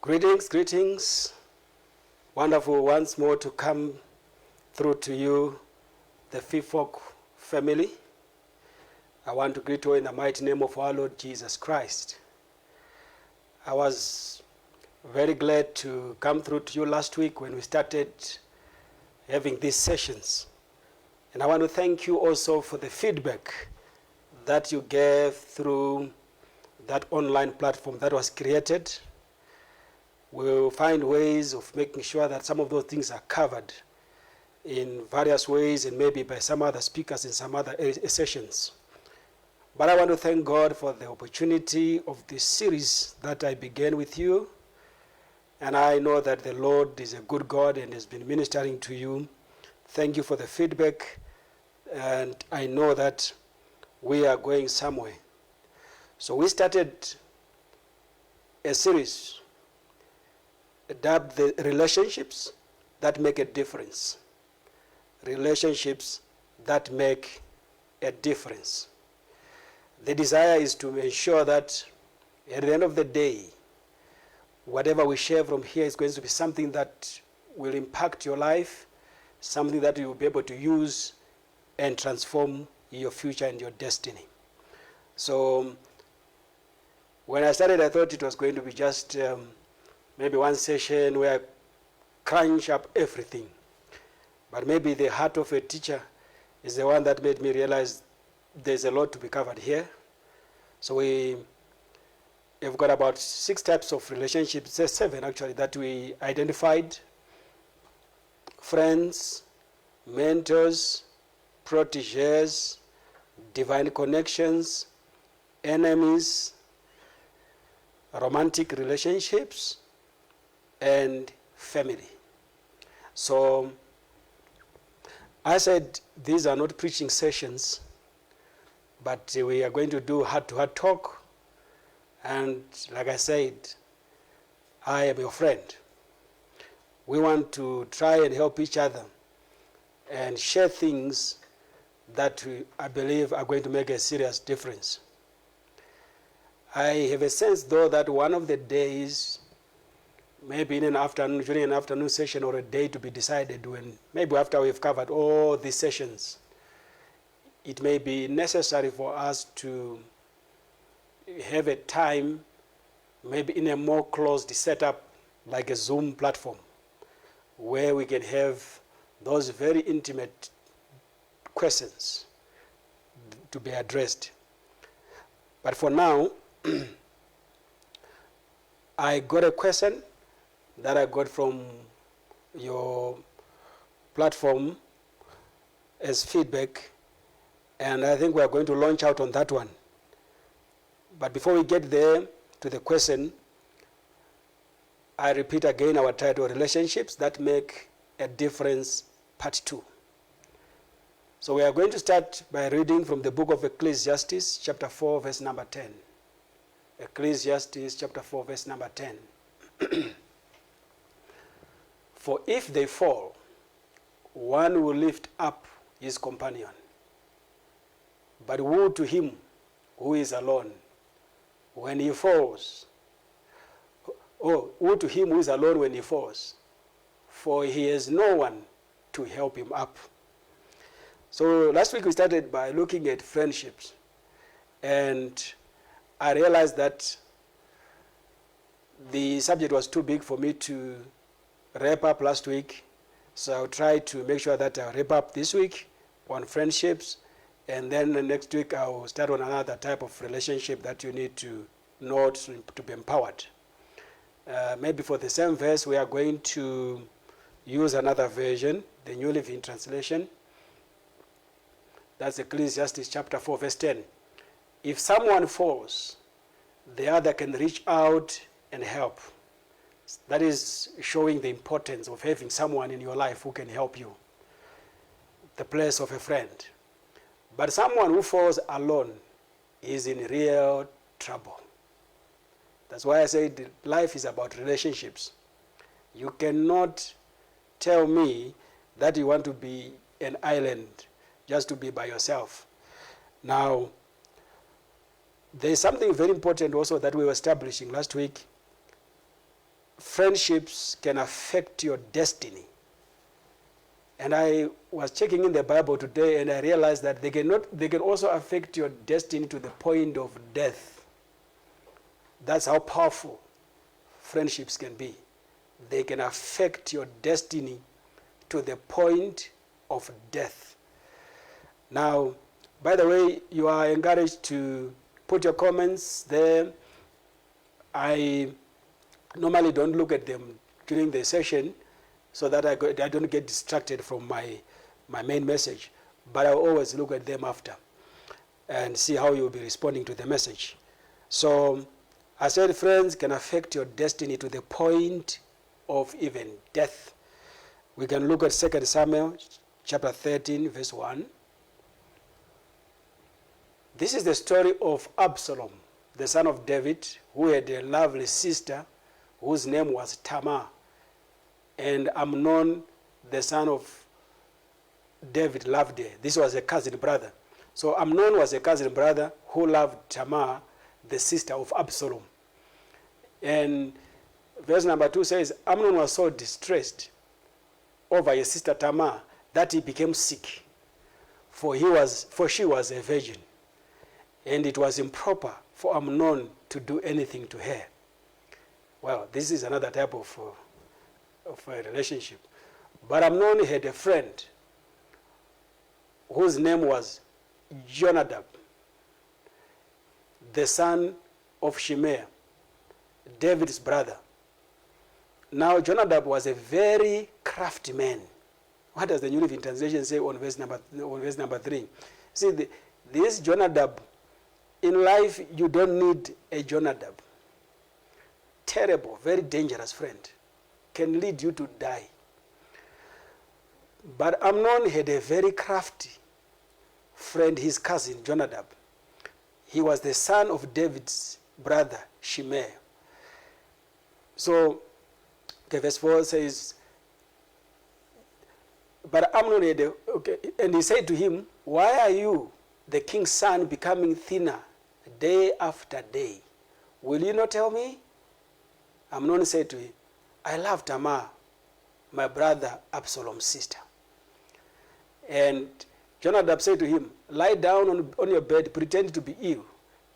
Greetings, greetings. Wonderful once more to come through to you, the FIFOC family. I want to greet you in the mighty name of our Lord Jesus Christ. I was very glad to come through to you last week when we started having these sessions. And I want to thank you also for the feedback that you gave through that online platform that was created. We'll find ways of making sure that some of those things are covered in various ways and maybe by some other speakers in some other sessions. But I want to thank God for the opportunity of this series that I began with you. And I know that the Lord is a good God and has been ministering to you. Thank you for the feedback. And I know that we are going somewhere. So we started a series dubbed the relationships that make a difference. Relationships that make a difference. The desire is to ensure that at the end of the day, whatever we share from here is going to be something that will impact your life, something that you will be able to use and transform your future and your destiny. So when I started, I thought it was going to be just maybe one session where I crunch up everything. But maybe the heart of a teacher is the one that made me realize there's a lot to be covered here. So we have got about 6 types of relationships, 7 actually, that we identified. Friends, mentors, proteges, divine connections, enemies, romantic relationships, and family. So I said these are not preaching sessions, but we are going to do heart-to-heart talk. And like I said, I am your friend. We want to try and help each other and share things that I believe are going to make a serious difference. I have a sense, though, that one of the days, maybe in an afternoon, during an afternoon session or a day to be decided, when maybe after we've covered all these sessions, it may be necessary for us to have a time, maybe in a more closed setup, like a Zoom platform, where we can have those very intimate questions to be addressed. But for now, I got a question that I got from your platform as feedback, and I think we are going to launch out on that one. But before we get there to the question, I repeat again our title, Relationships That Make a Difference, Part 2. So we are going to start by reading from the book of Ecclesiastes, chapter 4, verse number 10. Ecclesiastes, chapter 4, verse number 10. For if they fall, one will lift up his companion. But woe to him who is alone when he falls. Oh, woe to him who is alone when he falls, for he has no one to help him up. So last week we started by looking at friendships, and I realized that the subject was too big for me to wrap up last week, so I'll try to make sure that I'll wrap up this week on friendships, and then the next week I'll start on another type of relationship that you need to know to be empowered. Maybe for the same verse, we are going to use another version, the New Living Translation. That's Ecclesiastes chapter 4, verse 10. If someone falls, the other can reach out and help. That is showing the importance of having someone in your life who can help you, the place of a friend. But someone who falls alone is in real trouble. That's why I said life is about relationships. You cannot tell me that you want to be an island just to be by yourself. Now, there is something very important also that we were establishing last week. friendships can affect your destiny. And I was checking in the Bible today, and I realized that they can also affect your destiny to the point of death. That's how powerful friendships can be. They can affect your destiny to the point of death. Now, by the way, you are encouraged to put your comments there. I normally don't look at them during the session so that I don't get distracted from my main message. But I always look at them after and see how you'll be responding to the message. So I said friends can affect your destiny to the point of even death. We can look at 2 Samuel chapter 13, verse 1. This is the story of Absalom, the son of David, who had a lovely sister whose name was Tamar, and Amnon, the son of David, loved her. This was a cousin brother. So Amnon was a cousin brother who loved Tamar, the sister of Absalom. And verse number 2 says, Amnon was so distressed over his sister Tamar that he became sick, for she was a virgin, and it was improper for Amnon to do anything to her. Well, this is another type of a relationship. But Amnon had a friend whose name was Jonadab, the son of Shimei, David's brother. Now, Jonadab was a very crafty man. What does the New Living Translation say on verse number 3? See, this Jonadab, in life, you don't need a Jonadab. Terrible, very dangerous friend. Can lead you to die. But Amnon had a very crafty friend, his cousin, Jonadab. He was the son of David's brother, Shimei. So, verse 4 says, but Amnon had and he said to him, why are you, the king's son, becoming thinner day after day? Will you not tell me? Amnon said to him, I love Tamar, my brother Absalom's sister. And Jonadab said to him, lie down on your bed, pretend to be ill.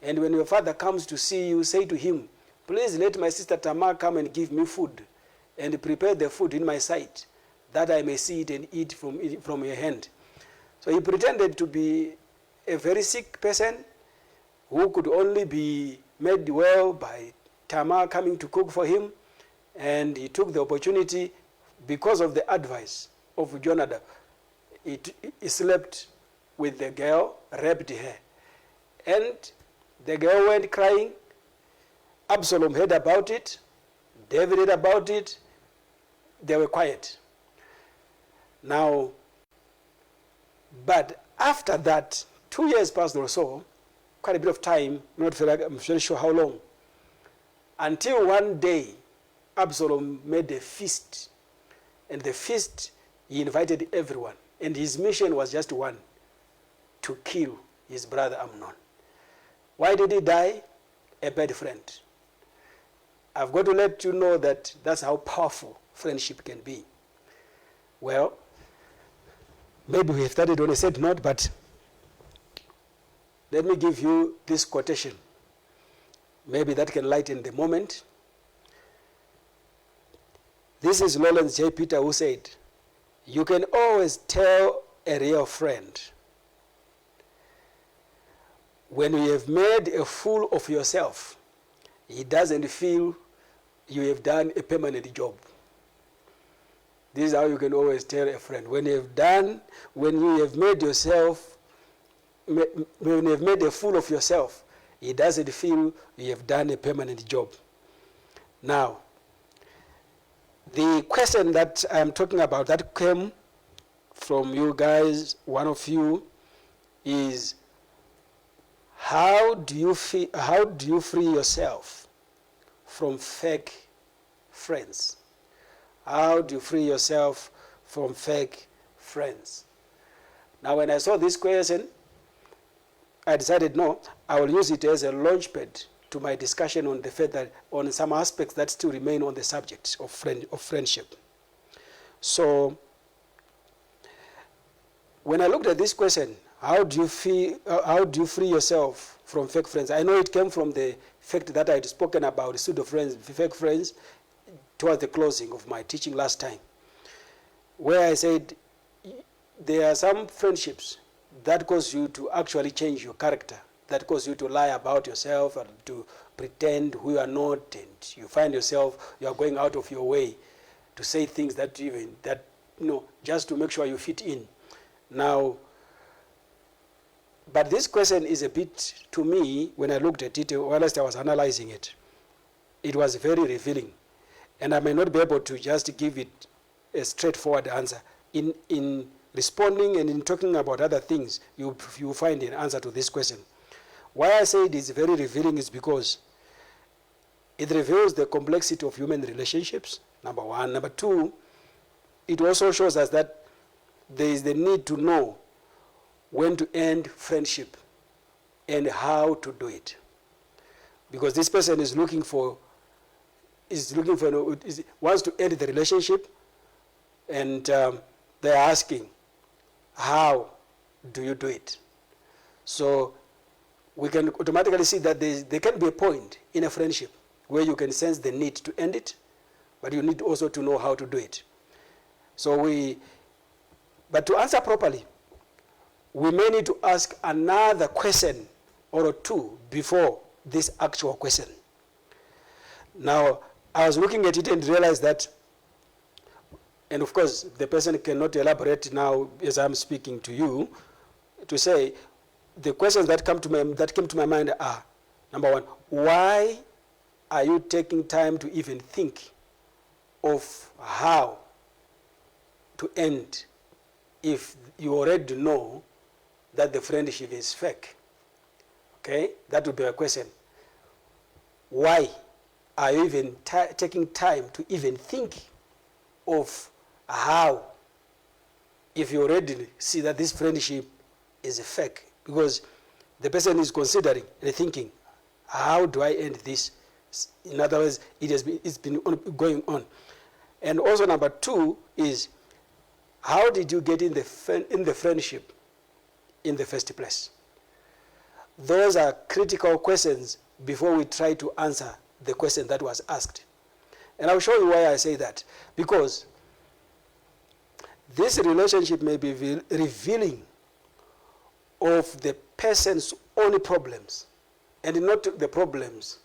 And when your father comes to see you, say to him, please let my sister Tamar come and give me food, and prepare the food in my sight, that I may see it and eat from your hand. So he pretended to be a very sick person who could only be made well by Tamar coming to cook for him, and he took the opportunity because of the advice of Jonadab. He slept with the girl, raped her, and the girl went crying. Absalom heard about it, David heard about it, they were quiet. Now, but after that, 2 years passed or so, quite a bit of time, I'm very sure how long, until one day, Absalom made a feast. And the feast, he invited everyone. And his mission was just one, to kill his brother Amnon. Why did he die? A bad friend. I've got to let you know that that's how powerful friendship can be. Well, maybe we have started on a sad note, but let me give you this quotation. Maybe that can lighten the moment. This is Lawrence J. Peter who said, you can always tell a real friend when you have made a fool of yourself, he doesn't feel you have done a permanent job. This is how you can always tell a friend. When you have made a fool of yourself, he doesn't feel you have done a permanent job. Now, the question that I'm talking about that came from you guys, one of you, is how do you free yourself from fake friends? How do you free yourself from fake friends? Now, when I saw this question, I decided, no, I will use it as a launchpad to my discussion on the fact that on some aspects that still remain on the subject of friendship. So when I looked at this question, how do you free yourself from fake friends? I know it came from the fact that I had spoken about pseudo friends, fake friends, towards the closing of my teaching last time, where I said there are some friendships that cause you to actually change your character, that cause you to lie about yourself and to pretend who you are not, and you find yourself, you are going out of your way to say things that just to make sure you fit in. Now, but this question is a bit, to me, when I looked at it, whilst I was analyzing it, it was very revealing. And I may not be able to just give it a straightforward answer. In responding and in talking about other things, you find an answer to this question. Why I say it is very revealing is because it reveals the complexity of human relationships, number one. Number two, it also shows us that there is the need to know when to end friendship and how to do it. Because this person is wants to end the relationship, and they're asking, how do you do it? So we can automatically see that there can be a point in a friendship where you can sense the need to end it, but you need also to know how to do it. But to answer properly, we may need to ask another question or two before this actual question. Now, I was looking at it and realized that, and of course, the person cannot elaborate now as I'm speaking to you, to say the questions that came to my mind are, number one, why are you taking time to even think of how to end if you already know that the friendship is fake? Okay, that would be a question. Why are you even taking time to even think of how, if you already see that this friendship is fake? Because the person is considering and thinking, how do I end this? In other words, it's been going on. And also number two is, how did you get in the friendship in the first place? Those are critical questions before we try to answer the question that was asked. And I'll show you why I say that. Because this relationship may be revealing of the person's own problems and not the problems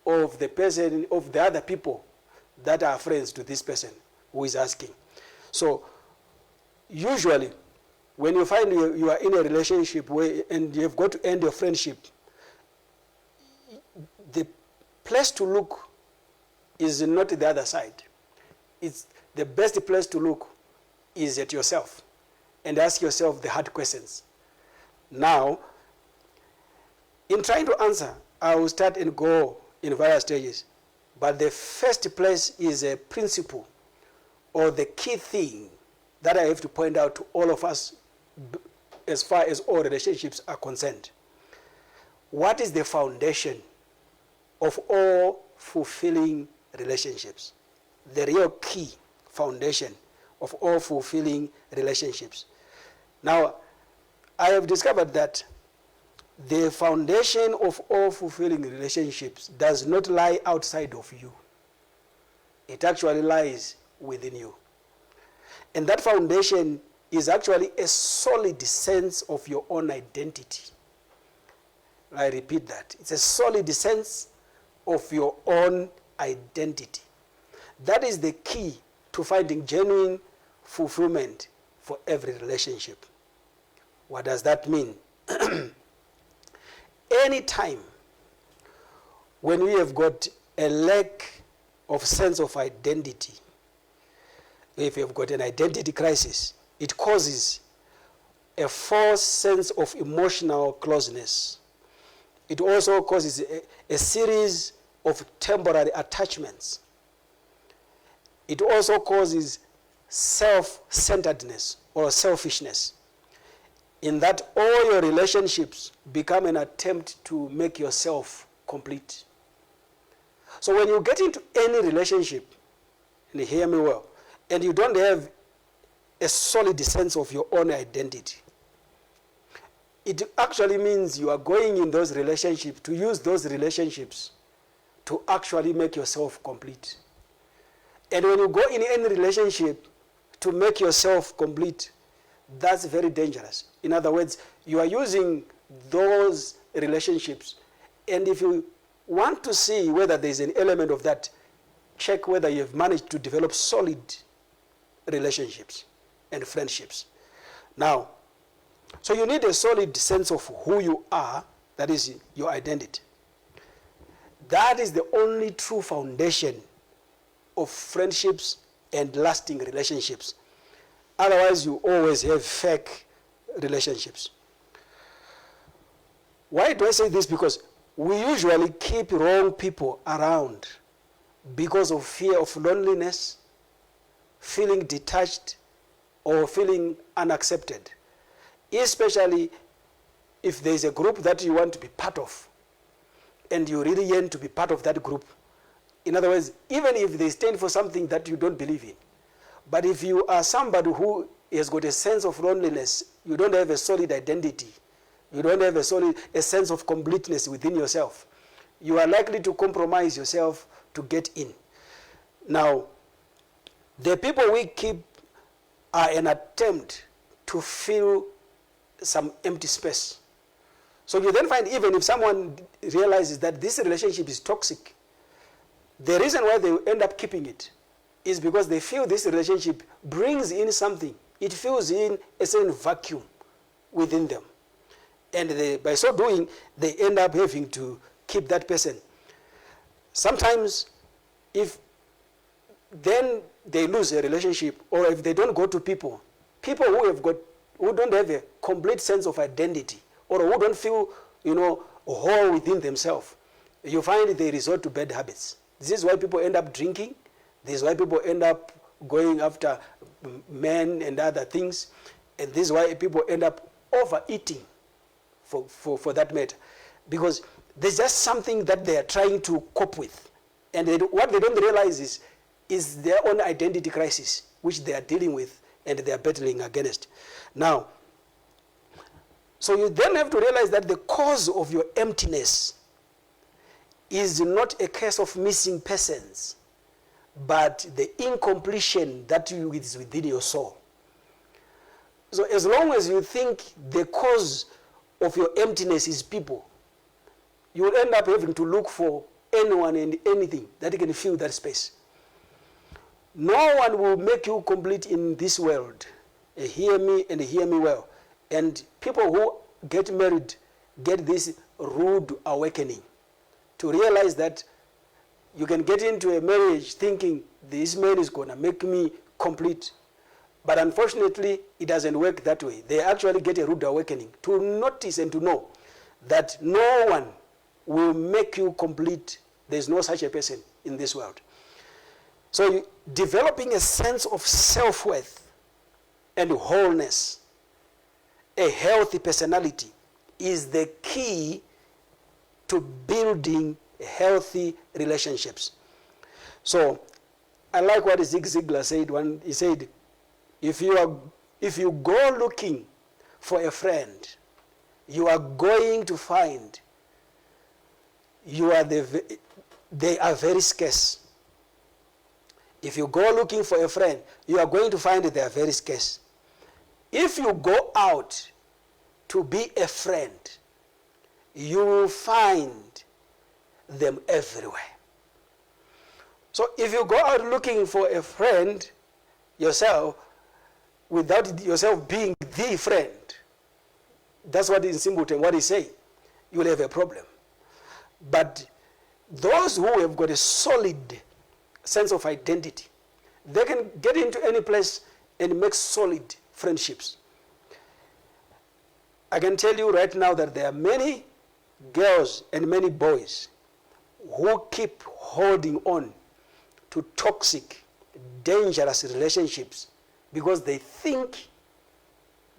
of the person, of the other people that are friends to this person who is asking. So usually, when you find you are in a relationship and you've got to end your friendship, the place to look is not the other side. It's the best place to look is at yourself and ask yourself the hard questions. Now, in trying to answer, I will start and go in various stages. But the first place is a principle or the key thing that I have to point out to all of us as far as all relationships are concerned. What is the foundation of all fulfilling relationships? The real key foundation of all fulfilling relationships. Now, I have discovered that the foundation of all fulfilling relationships does not lie outside of you. It actually lies within you. And that foundation is actually a solid sense of your own identity. I repeat that. It's a solid sense of your own identity. That is the key to finding genuine fulfillment for every relationship. What does that mean? Anytime when we have got a lack of sense of identity, if you've got an identity crisis, it causes a false sense of emotional closeness. It also causes a series of temporary attachments. It also causes self-centeredness or selfishness, in that all your relationships become an attempt to make yourself complete. So when you get into any relationship, and hear me well, and you don't have a solid sense of your own identity, it actually means you are going in those relationships to use those relationships to actually make yourself complete. And when you go in any relationship to make yourself complete, that's very dangerous. In other words, you are using those relationships, and if you want to see whether there's an element of that, check whether you've managed to develop solid relationships and friendships. Now, so you need a solid sense of who you are, that is your identity. That is the only true foundation of friendships and lasting relationships. Otherwise, you always have fake relationships. Why do I say this? Because we usually keep wrong people around because of fear of loneliness, feeling detached, or feeling unaccepted. Especially if there's a group that you want to be part of, and you really yearn to be part of that group. In other words, even if they stand for something that you don't believe in. But if you are somebody who has got a sense of loneliness, you don't have a solid identity, you don't have a sense of completeness within yourself, you are likely to compromise yourself to get in. Now, the people we keep are an attempt to fill some empty space. So you then find, even if someone realizes that this relationship is toxic, the reason why they end up keeping it is because they feel this relationship brings in something. It fills in a certain vacuum within them. And by so doing, they end up having to keep that person. Sometimes, if then they lose a relationship, or if they don't go to people who don't have a complete sense of identity, or who don't feel, whole within themselves, you find they resort to bad habits. This is why people end up drinking. This is why people end up going after men and other things. And this is why people end up overeating, for that matter. Because there's just something that they are trying to cope with. And what they don't realize is their own identity crisis, which they are dealing with and they are battling against. Now, so you then have to realize that the cause of your emptiness is not a case of missing persons, but the incompletion that is within your soul. So as long as you think the cause of your emptiness is people, you will end up having to look for anyone and anything that can fill that space. No one will make you complete in this world. Hear me and hear me well. And people who get married get this rude awakening to realize that you can get into a marriage thinking this man is going to make me complete. But unfortunately, it doesn't work that way. They actually get a rude awakening to notice and to know that no one will make you complete. There's no such a person in this world. So developing a sense of self-worth and wholeness, a healthy personality, is the key to building healthy relationships. So I like what Zig Ziglar said when he said, if you go looking for a friend, you are going to find they are very scarce. If you go looking for a friend, you are going to find they are very scarce. If you go out to be a friend, you will find them everywhere. So if you go out looking for a friend yourself, without yourself being the friend, that's what in simpleton, what he's saying, you will have a problem. But those who have got a solid sense of identity, they can get into any place and make solid friendships. I can tell you right now that there are many girls and many boys who keep holding on to toxic, dangerous relationships because they think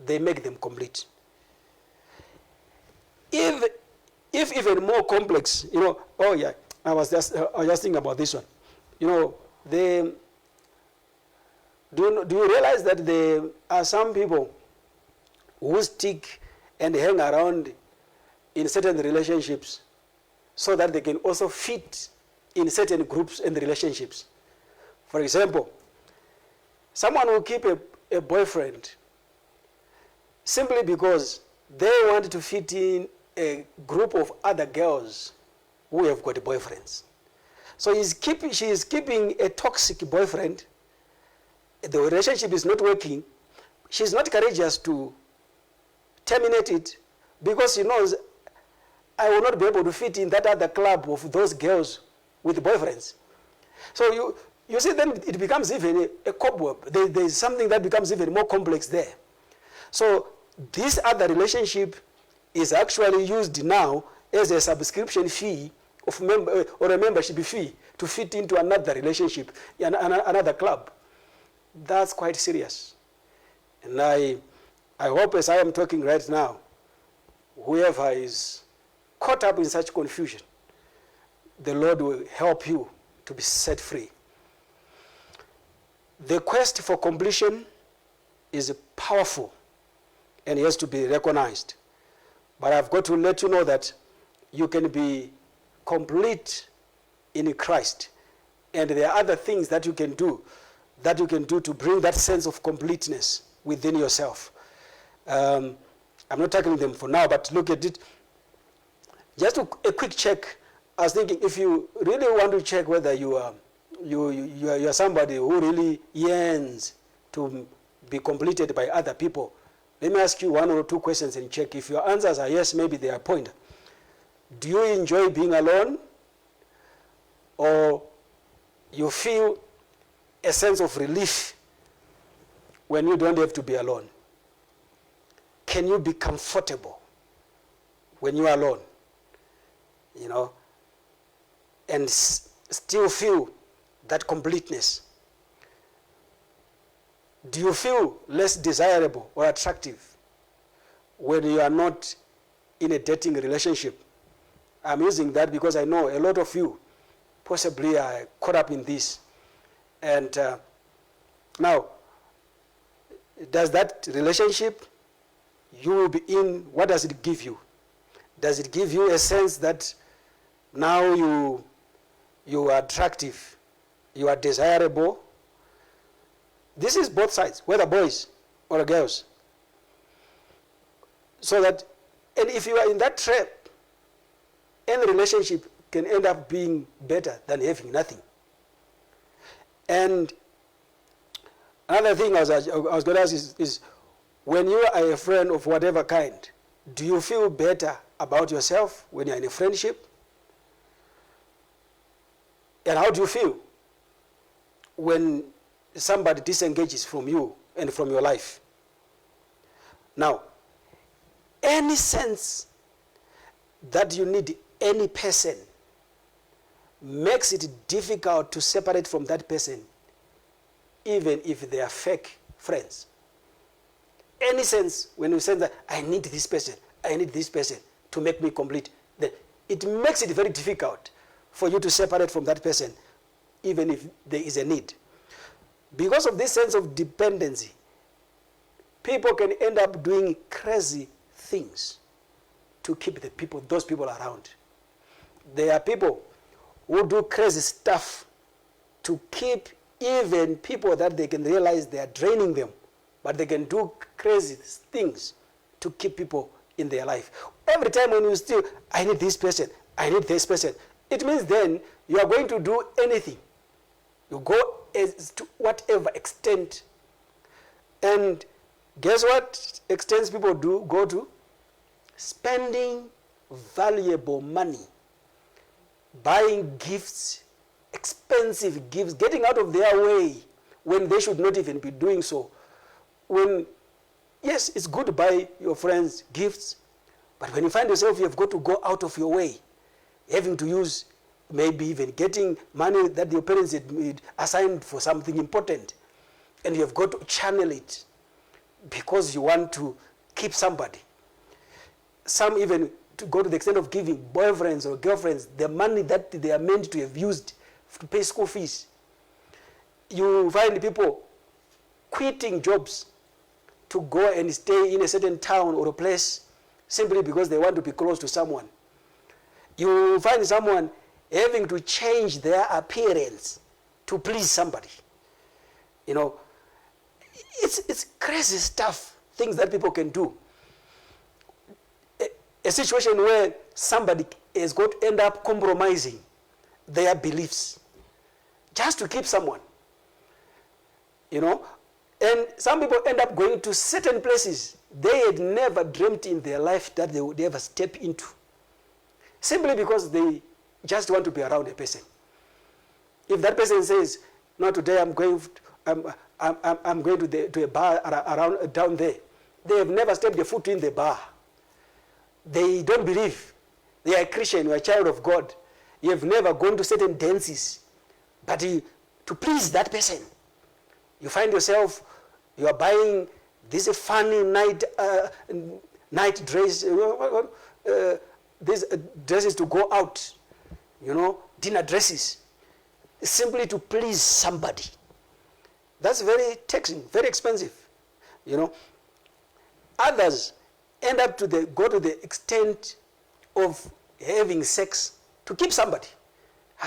they make them complete. If even more complex, oh yeah, I was just thinking about this one. You know, do you realize that there are some people who stick and hang around in certain relationships so that they can also fit in certain groups and relationships? For example, someone will keep a boyfriend simply because they want to fit in a group of other girls who have got boyfriends. So she is keeping a toxic boyfriend. The relationship is not working. She's not courageous to terminate it because she knows, I will not be able to fit in that other club of those girls with boyfriends. So you see, then it becomes even a cobweb. There's something that becomes even more complex there. So this other relationship is actually used now as a subscription fee of or a membership fee to fit into another relationship, another club. That's quite serious. And I hope, as I am talking right now, whoever is caught up in such confusion, the Lord will help you to be set free. The quest for completion is powerful and it has to be recognized. But I've got to let you know that you can be complete in Christ. And there are other things that you can do to bring that sense of completeness within yourself. I'm not tackling them for now, but look at it. Just a quick check. I was thinking, if you really want to check whether you are somebody who really yearns to be completed by other people, let me ask you one or two questions and check. If your answers are yes, maybe they are a pointer. Do you enjoy being alone? Or you feel a sense of relief when you don't have to be alone? Can you be comfortable when you are alone? You know, and still feel that completeness? Do you feel less desirable or attractive when you are not in a dating relationship? I'm using that because I know a lot of you possibly are caught up in this. And now, does that relationship you will be in, what does it give you? Does it give you a sense that now you are attractive, you are desirable? This is both sides, whether boys or girls. So that, and if you are in that trap, any relationship can end up being better than having nothing. And another thing I was going to ask is when you are a friend of whatever kind, do you feel better about yourself when you're in a friendship? And how do you feel when somebody disengages from you and from your life? Now, any sense that you need any person makes it difficult to separate from that person, even if they are fake friends. Any sense when you say that I need this person to make me complete, then it makes it very difficult for you to separate from that person, even if there is a need. Because of this sense of dependency, people can end up doing crazy things to keep those people around. There are people who do crazy stuff to keep even people that they can realize they are draining them, but they can do crazy things to keep people in their life. Every time when you still, I need this person, it means then you are going to do anything. You go to whatever extent. And guess what extents people go to? Spending valuable money, buying gifts, expensive gifts, getting out of their way when they should not even be doing so. Yes, it's good to buy your friends gifts, but when you find yourself, you've got to go out of your way, having to use, maybe even getting money that your parents had assigned for something important, and you've got to channel it because you want to keep somebody. Some even to go to the extent of giving boyfriends or girlfriends the money that they are meant to have used to pay school fees. You find people quitting jobs to go and stay in a certain town or a place simply because they want to be close to someone. You find someone having to change their appearance to please somebody. You know, it's crazy stuff, things that people can do. A situation where somebody is going to end up compromising their beliefs just to keep someone. You know, and some people end up going to certain places they had never dreamt in their life that they would ever step into, simply because they just want to be around a person. If that person says, "No, today I'm going to a bar around down there," they have never stepped their foot in the bar. They don't believe. They are a Christian, you are a child of God. You have never gone to certain dances, but to please that person, you find yourself, you are buying this funny night dress, these dresses to go out, you know, dinner dresses, simply to please somebody. That's very taxing, very expensive, you know. Others end up go to the extent of having sex to keep somebody.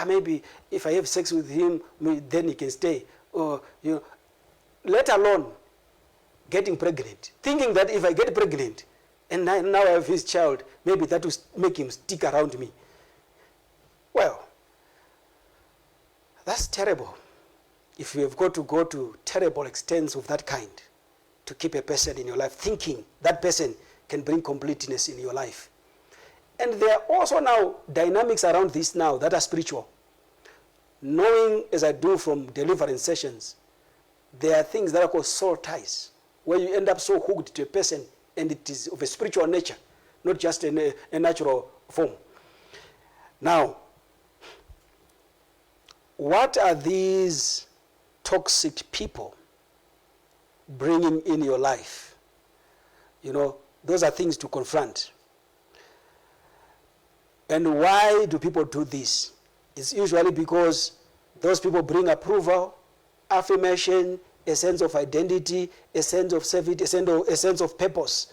Maybe if I have sex with him, then he can stay. Or, you know, let alone getting pregnant, thinking that if I get pregnant and now I have his child, maybe that will make him stick around me. Well, that's terrible. If you have got to go to terrible extents of that kind to keep a person in your life, thinking that person can bring completeness in your life. And there are also now dynamics around this now that are spiritual. Knowing, as I do from deliverance sessions, there are things that are called soul ties, where you end up so hooked to a person and it is of a spiritual nature, not just a natural form. Now, what are these toxic people bringing in your life? You know, those are things to confront. And why do people do this? It's usually because those people bring approval, affirmation, a sense of identity, a sense of safety, a sense of purpose.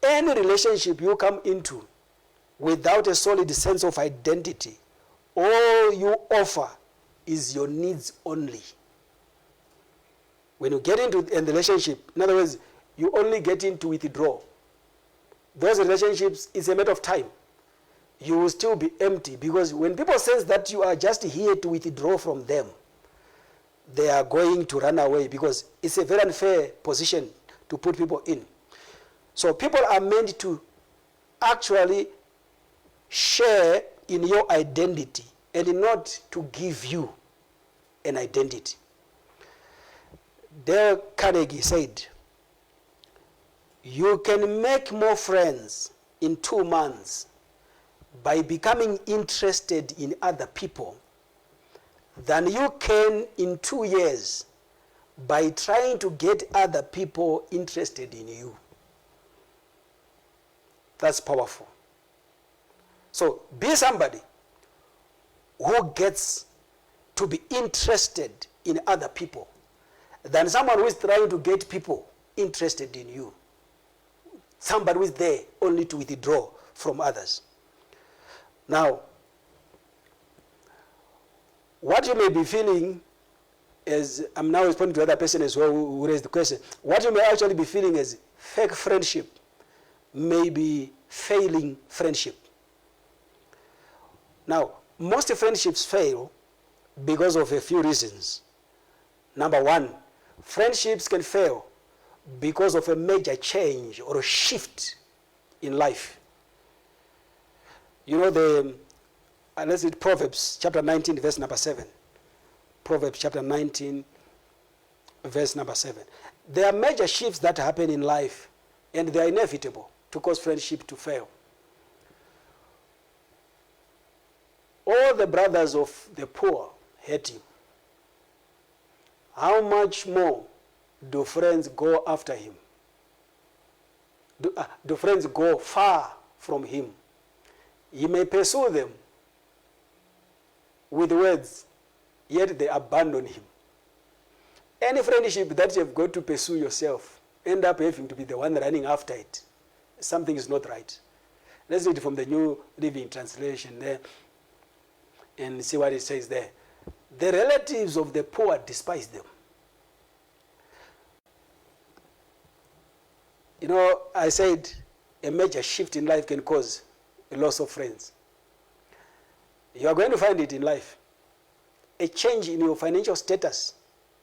Any relationship you come into without a solid sense of identity, all you offer is your needs only. When you get into a relationship, in other words, you only get into withdraw. Those relationships, it's a matter of time. You will still be empty, because when people sense that you are just here to withdraw from them, they are going to run away, because it's a very unfair position to put people in. So people are meant to actually share in your identity and not to give you an identity. Dale Carnegie said, "You can make more friends in 2 months by becoming interested in other people than you can in 2 years by trying to get other people interested in you." That's powerful. So be somebody who gets to be interested in other people than someone who is trying to get people interested in you. Somebody who is there only to withdraw from others. Now, what you may be feeling is, I'm now responding to the other person as well who raised the question, what you may actually be feeling is fake friendship, may be failing friendship. Now, most friendships fail because of a few reasons. Number one, friendships can fail because of a major change or a shift in life. You know, let's read Proverbs chapter 19, verse number 7. Proverbs chapter 19, verse number 7. There are major shifts that happen in life, and they are inevitable to cause friendship to fail. All the brothers of the poor hate him. How much more do friends go after him? Do friends go far from him. He may pursue them with words, yet they abandon him. Any friendship that you've got to pursue yourself, end up having to be the one running after it. Something is not right. Let's read from the New Living Translation there and see what it says there. The relatives of the poor despise them. You know, I said a major shift in life can cause a loss of friends. You are going to find it in life. A change in your financial status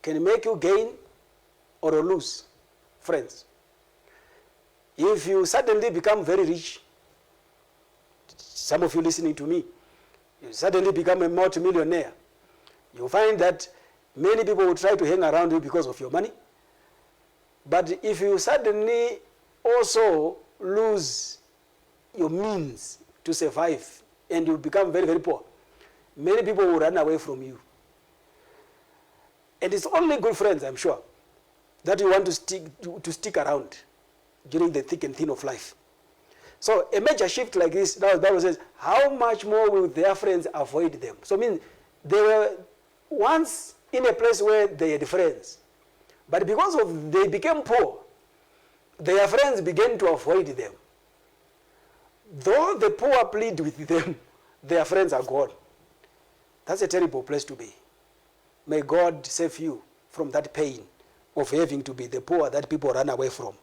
can make you gain or lose friends. If you suddenly become very rich, some of you listening to me, you suddenly become a multimillionaire, you find that many people will try to hang around you because of your money. But if you suddenly also lose your means to survive and you become very, very poor, many people will run away from you. And it's only good friends, I'm sure, that you want to stick around during the thick and thin of life. So a major shift like this, now the Bible says, how much more will their friends avoid them? So I mean, they were once in a place where they had friends. But because of they became poor, their friends began to avoid them. Though the poor plead with them, their friends are gone. That's a terrible place to be. May God save you from that pain of having to be the poor that people run away from.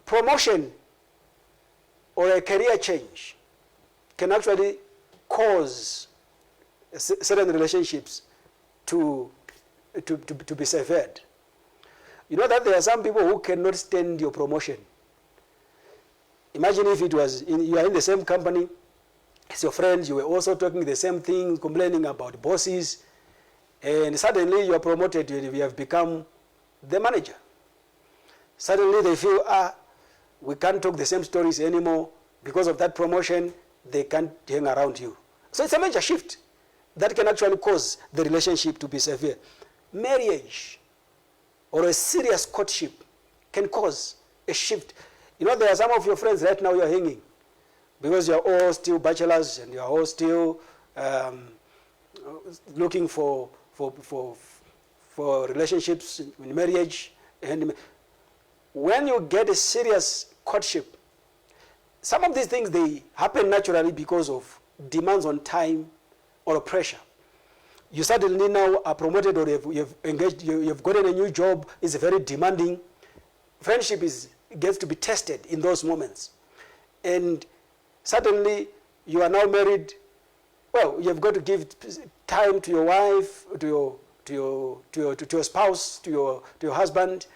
Promotion or a career change can actually cause certain relationships to be severed. You know that there are some people who cannot stand your promotion. Imagine if it was, you are in the same company as your friends, you were also talking the same thing, complaining about bosses, and suddenly you are promoted, you have become the manager. Suddenly they feel, we can't talk the same stories anymore. Because of that promotion, they can't hang around you. So it's a major shift that can actually cause the relationship to be severe. Marriage or a serious courtship can cause a shift. You know, there are some of your friends right now you are hanging because you are all still bachelors and you are all still looking for relationships in marriage. And when you get a serious courtship, some of these things, they happen naturally because of demands on time or pressure. You suddenly now are promoted or you've engaged, you've gotten a new job, it's very demanding. Friendship gets to be tested in those moments. And suddenly you are now married. Well, you've got to give time to your wife, to your spouse, to your husband.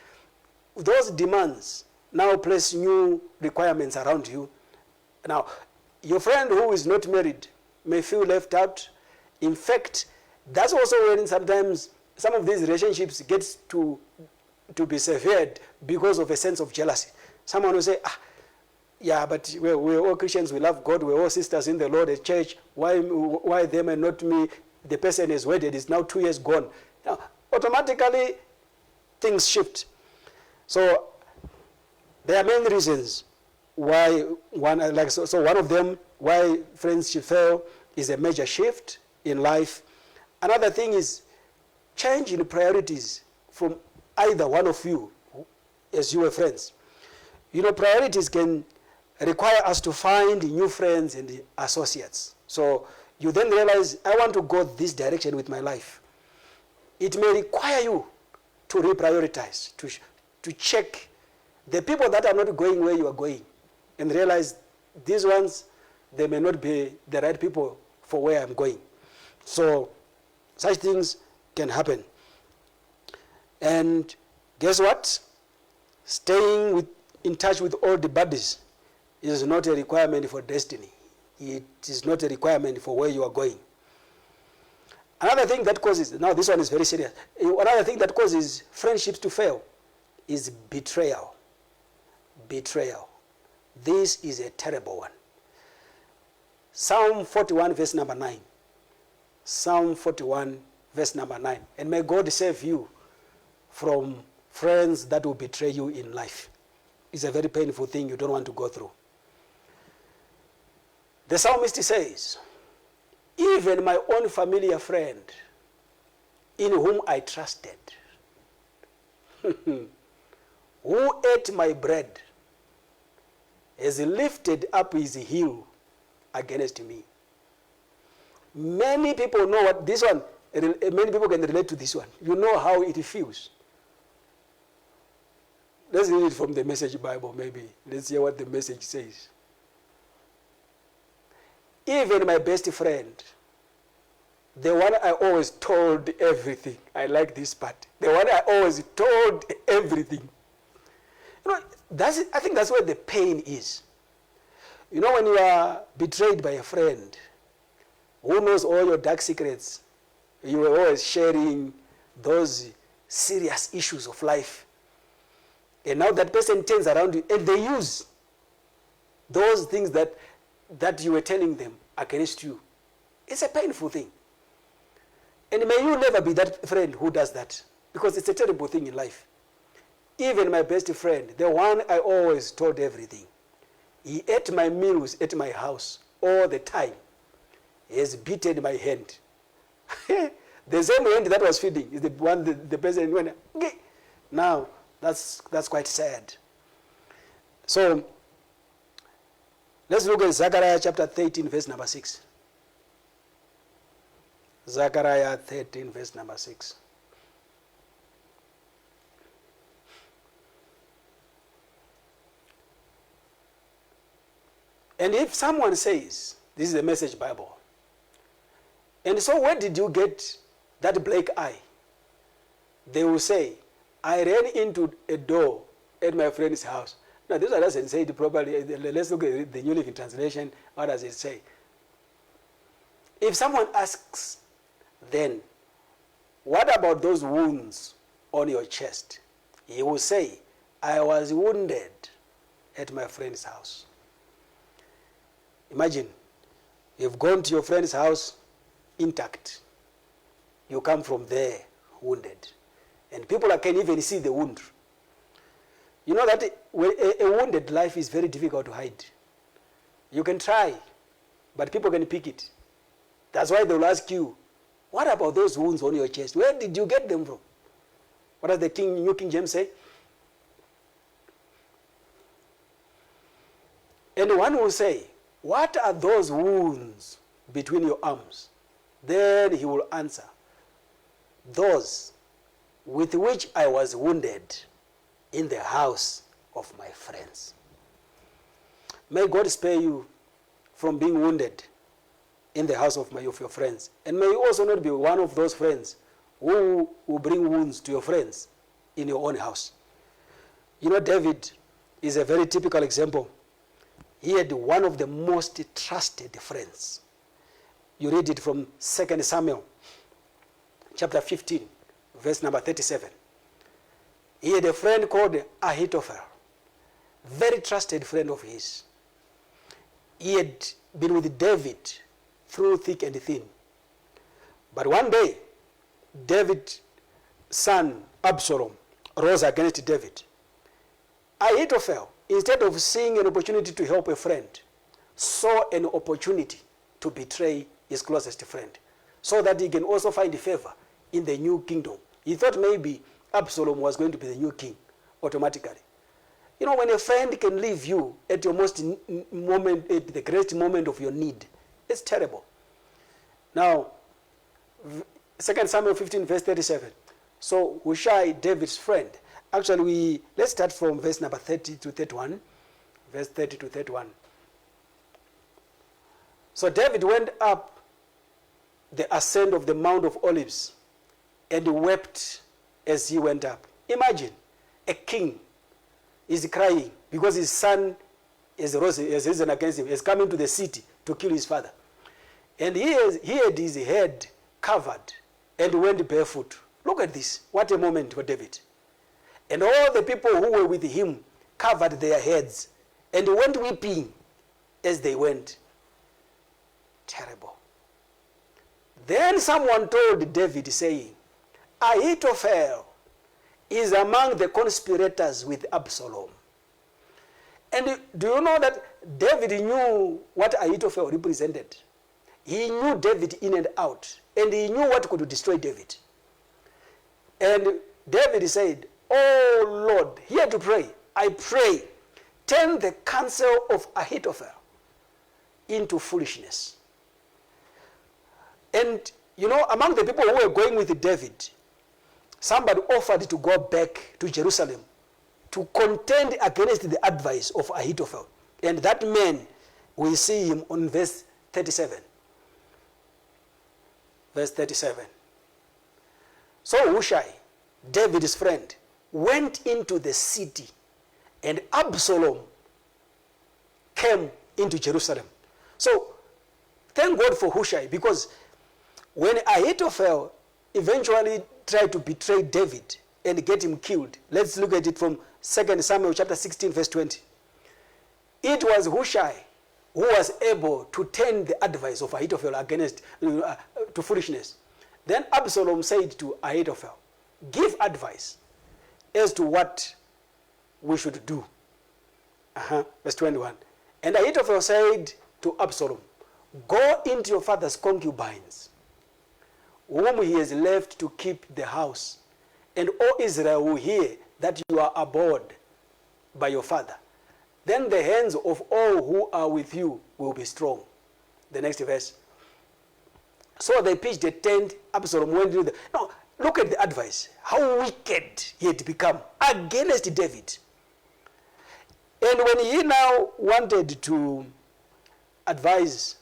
Those demands now place new requirements around you. Now, your friend who is not married may feel left out. In fact, that's also when sometimes some of these relationships get to be severed because of a sense of jealousy. Someone will say, yeah, but we're all Christians, we love God, we're all sisters in the Lord at church. Why them and not me? The person is wedded, is now 2 years gone. Now, automatically, things shift. So, there are many reasons why one of them, why friendship fail, is a major shift in life. Another thing is change in priorities from either one of you as you were friends. You know, priorities can require us to find new friends and associates. So you then realize, I want to go this direction with my life. It may require you to reprioritize, to check the people that are not going where you are going and realize these ones, they may not be the right people for where I'm going. So such things can happen. And guess what? Staying in touch with all the buddies is not a requirement for destiny. It is not a requirement for where you are going. Another thing that causes, now this one is very serious, another thing that causes friendships to fail is betrayal. Betrayal. This is a terrible one. Psalm 41 verse number 9. Psalm 41 verse number 9. And may God save you from friends that will betray you in life. It's a very painful thing you don't want to go through. The psalmist says, even my own familiar friend, in whom I trusted, who ate my bread, has lifted up his heel against me. Many people know what this one, many people can relate to this one. You know how it feels. Let's read it from the Message Bible, maybe. Let's hear what the message says. Even my best friend, the one I always told everything. I like this part. The one I always told everything. You know, I think that's where the pain is. You know, when you are betrayed by a friend who knows all your dark secrets, you are always sharing those serious issues of life. And now that person turns around you and they use those things that you were telling them against you. It's a painful thing. And may you never be that friend who does that, because it's a terrible thing in life. Even my best friend, the one I always told everything, he ate my meals at my house all the time. He has beaten my hand. The same hand that was feeding is the one the person went, okay. Now, that's quite sad. So, let's look at Zechariah chapter 13, verse number 6. Zechariah 13, verse number 6. And if someone says, this is the Message Bible, and so where did you get that black eye? They will say, I ran into a door at my friend's house. Now, this one doesn't say it properly. Let's look at the New Living Translation. What does it say? If someone asks, then, what about those wounds on your chest? He will say, I was wounded at my friend's house. Imagine, you've gone to your friend's house intact. You come from there wounded. And people can even see the wound. You know that a wounded life is very difficult to hide. You can try, but people can pick it. That's why they will ask you, what about those wounds on your chest? Where did you get them from? What does the New King James say? And one will say, what are those wounds between your arms? Then he will answer, those with which I was wounded in the house of my friends. May God spare you from being wounded in the house of your friends. And may you also not be one of those friends who will bring wounds to your friends in your own house. You know, David is a very typical example. He had one of the most trusted friends. You read it from 2 Samuel chapter 15, verse number 37. He had a friend called Ahithophel, very trusted friend of his. He had been with David through thick and thin. But one day, David's son Absalom rose against David. Ahithophel, instead of seeing an opportunity to help a friend, saw an opportunity to betray his closest friend, so that he can also find favor in the new kingdom. He thought maybe Absalom was going to be the new king automatically. You know, when a friend can leave you at your most moment, at the greatest moment of your need, it's terrible. Now, 2 Samuel 15, verse 37. So Hushai, David's friend. Actually, let's start from verse number 30 to 31. Verse 30 to 31. So David went up the ascent of the Mount of Olives and wept as he went up. Imagine, a king is crying because his son has risen against him, has come into the city to kill his father. And he had his head covered and went barefoot. Look at this. What a moment for David. And all the people who were with him covered their heads and went weeping as they went. Terrible. Then someone told David, saying, Ahithophel is among the conspirators with Absalom. And do you know that David knew what Ahithophel represented? He knew David in and out. And he knew what could destroy David. And David said, oh Lord, here to pray, I pray, turn the counsel of Ahithophel into foolishness. And, you know, among the people who were going with David, somebody offered to go back to Jerusalem to contend against the advice of Ahithophel. And that man, we see him on verse 37. Verse 37. So Hushai, David's friend, went into the city, and Absalom came into Jerusalem. So thank God for Hushai, because when Ahithophel eventually tried to betray David and get him killed, let's look at it from 2 Samuel chapter 16, verse 20. It was Hushai who was able to turn the advice of Ahithophel against to foolishness. Then Absalom said to Ahithophel, give advice as to what we should do. Verse 21. And Ahithophel said to Absalom, go into your father's concubines, whom he has left to keep the house, and all Israel will hear that you are abhorred by your father. Then the hands of all who are with you will be strong. The next verse. So they pitched a tent. Absalom went into the... Now, look at the advice. How wicked he had become against David. And when he now wanted to advise,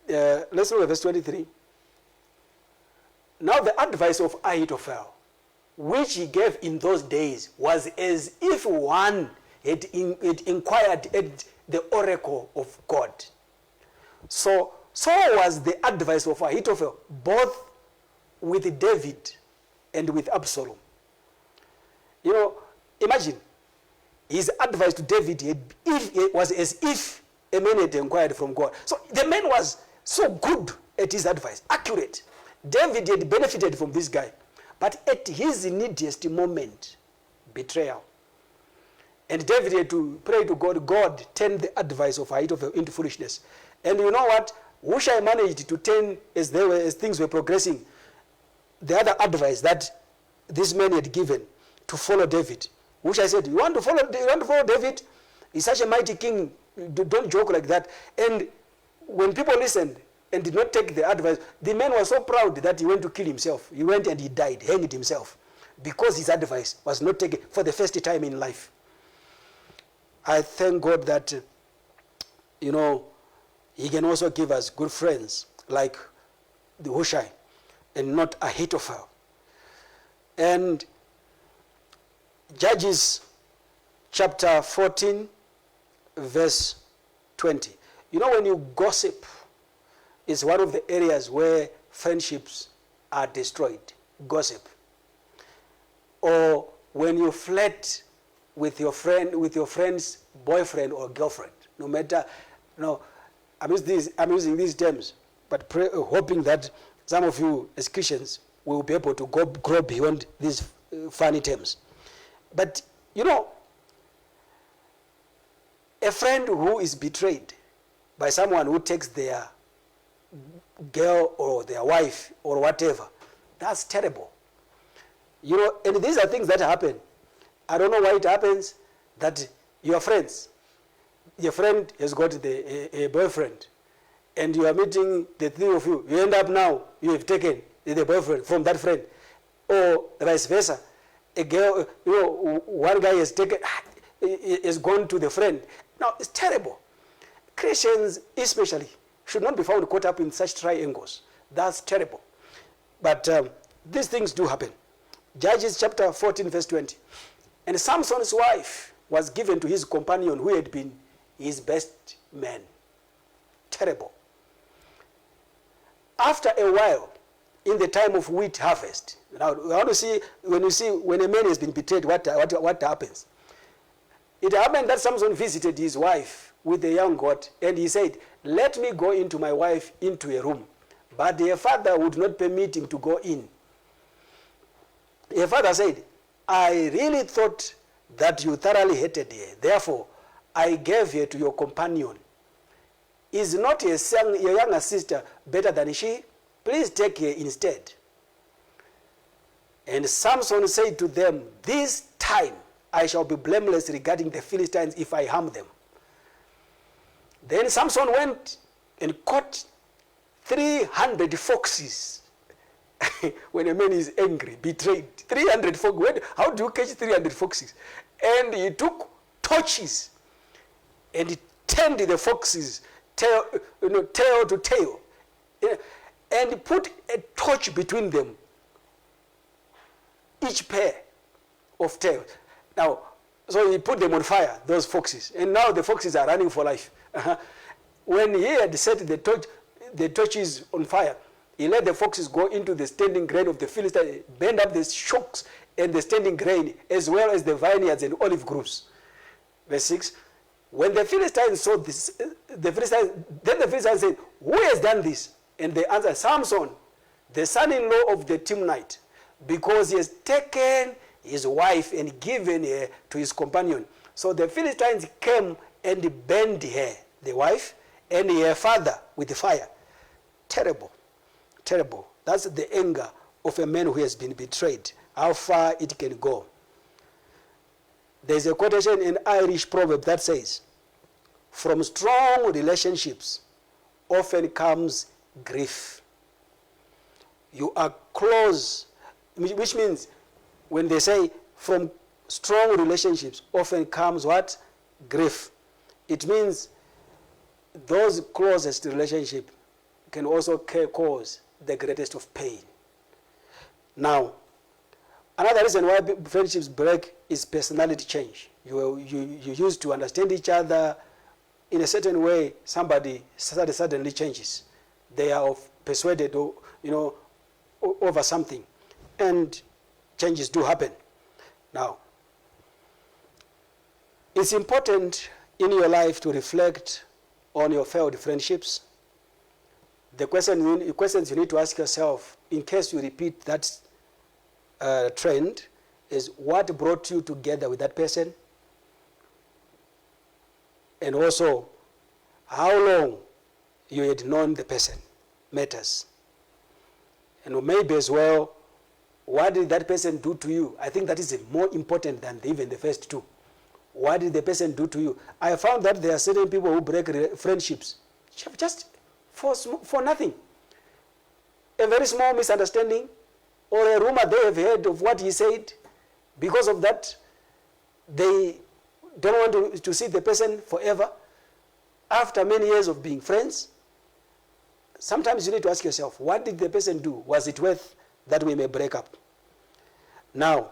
let's look at verse 23. Now the advice of Ahithophel, which he gave in those days, was as if one had inquired at the oracle of God. So was the advice of Ahithophel, both with David and with Absalom. You know, imagine his advice to David was as if a man had inquired from God. So the man was so good at his advice, accurate. David had benefited from this guy. But at his neediest moment, betrayal. And David had to pray to God, God, turn the advice of Ahithophel into foolishness. And you know what? Hushai managed to turn, as things were progressing, the other advice that this man had given to follow David. Hushai said, you want to follow David? He's such a mighty king. Don't joke like that. And when people listened and did not take the advice, the man was so proud that he went to kill himself. He went and he died, hanged himself, because his advice was not taken for the first time in life. I thank God that, you know, he can also give us good friends like the Hushai and not Ahithophel. And Judges chapter 14, verse 20. You know, when you gossip, is one of the areas where friendships are destroyed. Gossip. Or when you flirt with your friend's boyfriend or girlfriend, no matter, I'm using these terms, but hoping that some of you as Christians will be able to grow beyond these funny terms. But, you know, a friend who is betrayed by someone who takes their girl or their wife or whatever, that's terrible. You know, and these are things that happen. I don't know why it happens, that your friends, your friend has got a boyfriend, and you are meeting the three of you. You end up now, you have taken the boyfriend from that friend, or vice versa. A girl, you know, one guy has gone to the friend. Now, it's terrible. Christians especially should not be found caught up in such triangles. That's terrible. But these things do happen. Judges chapter 14, verse 20. And Samson's wife was given to his companion who had been his best man. Terrible. After a while, in the time of wheat harvest, now I want to see when a man has been betrayed, what happens. It happened that Samson visited his wife with a young goat, and he said, let me go into my wife into a room. But her father would not permit him to go in. Her father said, I really thought that you thoroughly hated her. Therefore, I gave her to your companion. Is not your younger sister better than she? Please take her instead. And Samson said to them, this time I shall be blameless regarding the Philistines if I harm them. Then Samson went and caught 300 foxes. When a man is angry, betrayed, 300 foxes. How do you catch 300 foxes? And he took torches and he turned the foxes tail to tail, and put a torch between them, each pair of tails. Now, so he put them on fire, those foxes, and now the foxes are running for life. When he had set the torches on fire, he let the foxes go into the standing grain of the Philistines, burned up the shocks and the standing grain, as well as the vineyards and olive groves. Verse 6. When the Philistines saw this, then the Philistines said, who has done this? And they answered, Samson, the son-in-law of the Timnite, because he has taken his wife and given her to his companion. So the Philistines came and burned her, the wife, and her father with fire. Terrible, terrible. That's the anger of a man who has been betrayed, how far it can go. There's a quotation in Irish proverb that says, from strong relationships often comes grief. You are close, which means when they say from strong relationships often comes what? Grief. It means those closest relationship can also cause the greatest of pain. Now, another reason why friendships break is personality change. You used to understand each other in a certain way. Somebody suddenly changes. They are persuaded, over something, and changes do happen. Now, it's important in your life to reflect on your failed friendships. The questions you need to ask yourself, in case you repeat that trend, is what brought you together with that person? And also, how long you had known the person matters. And maybe as well, what did that person do to you? I think that is more important than even the first two. What did the person do to you? I found that there are certain people who break friendships just for nothing. A very small misunderstanding or a rumor they have heard of what he said. Because of that, they don't want to see the person forever. After many years of being friends, sometimes you need to ask yourself, what did the person do? Was it worth that we may break up? Now,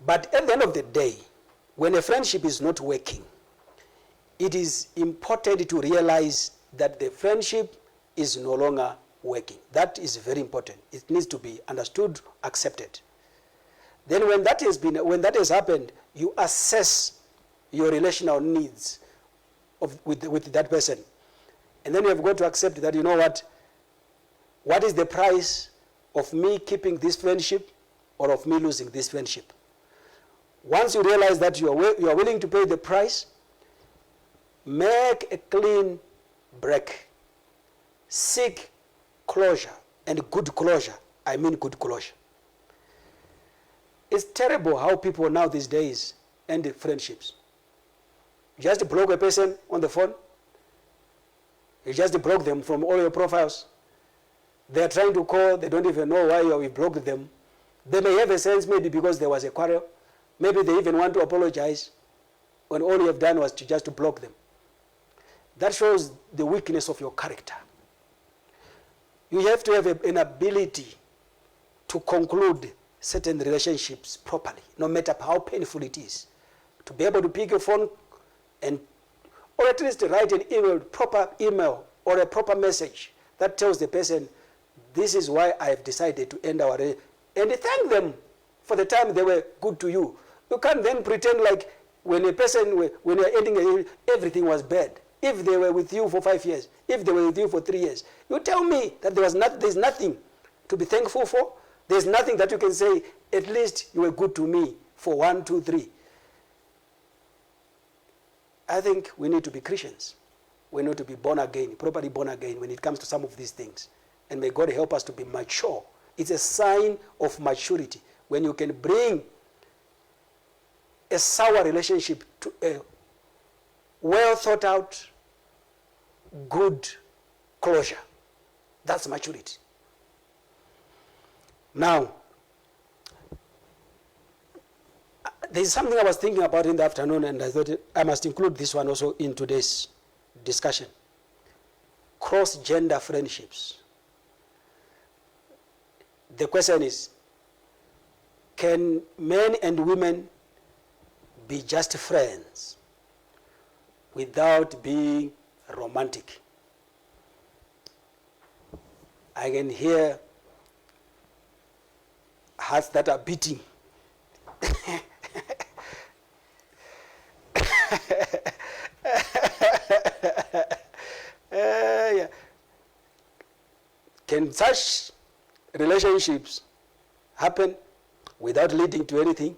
but at the end of the day, when a friendship is not working, it is important to realize that the friendship is no longer working. That is very important. It needs to be understood, accepted. Then when that has happened, you assess your relational needs with that person. And then you have got to accept that, you know what is the price of me keeping this friendship or of me losing this friendship? Once you realize that you are willing to pay the price, make a clean break. Seek closure, and good closure. I mean good closure. It's terrible how people now these days end friendships. You just block a person on the phone. You just block them from all your profiles. They are trying to call. They don't even know why you blocked them. They may have a sense maybe because there was a quarrel. Maybe they even want to apologize when all you have done was to block them. That shows the weakness of your character. You have to have an ability to conclude certain relationships properly, no matter how painful it is. To be able to pick a phone or at least write an email, proper email, or a proper message that tells the person, this is why I have decided to end our relationship. And thank them for the time they were good to you. You can't then pretend like when you're ending, everything was bad. If they were with you for 5 years, if they were with you for 3 years, you tell me that there's nothing to be thankful for. There's nothing that you can say, at least you were good to me for 1, 2, 3. I think we need to be Christians. We need to be born again, properly born again when it comes to some of these things. And may God help us to be mature. It's a sign of maturity when you can bring a sour relationship to a well thought out, good closure. That's maturity. Now, there's something I was thinking about in the afternoon, and I thought I must include this one also in today's discussion. Cross-gender friendships. The question is, can men and women be just friends without being romantic? I can hear hearts that are beating. Yeah. Can such relationships happen without leading to anything?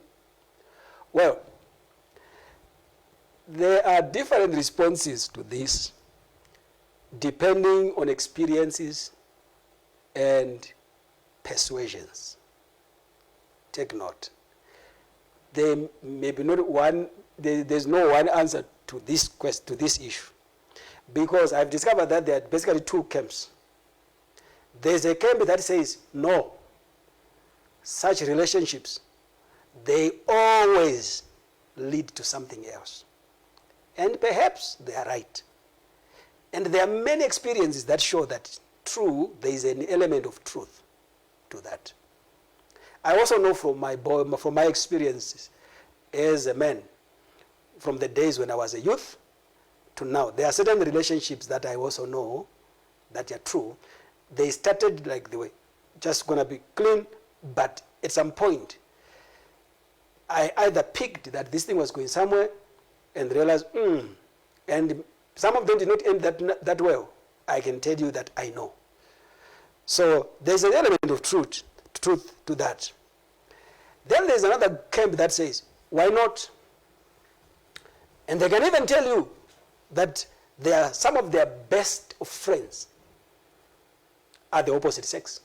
Well, there are different responses to this depending on experiences and persuasions. Take note. There may be not one, there's no one answer to this quest, to this issue, because I've discovered that there are basically two camps. There's a camp that says, no, such relationships, they always lead to something else. And perhaps they are right. And there are many experiences that show that true, there is an element of truth to that. I also know from my experiences as a man, from the days when I was a youth to now, there are certain relationships that I also know that are true. They started like they were just going to be clean, but at some point, I either picked that this thing was going somewhere and realized, and some of them did not end that well. I can tell you that I know. So there's an element of truth to that. Then there's another camp that says, why not? And they can even tell you that they are some of their best of friends are the opposite sex.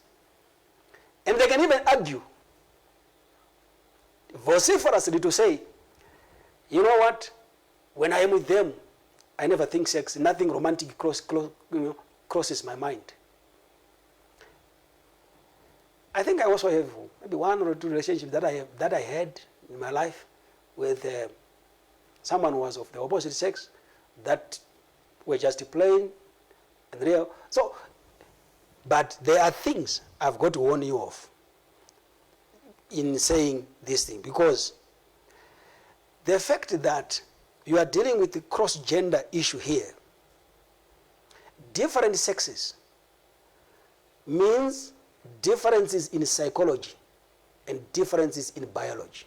And they can even argue vociferously to say, you know what, when I am with them, I never think sex, nothing romantic crosses my mind. I think I also have maybe one or two relationships that I had in my life with someone who was of the opposite sex that were just plain and real. So, but there are things I've got to warn you of in saying this thing, because the fact that you are dealing with the cross-gender issue here, different sexes means differences in psychology and differences in biology.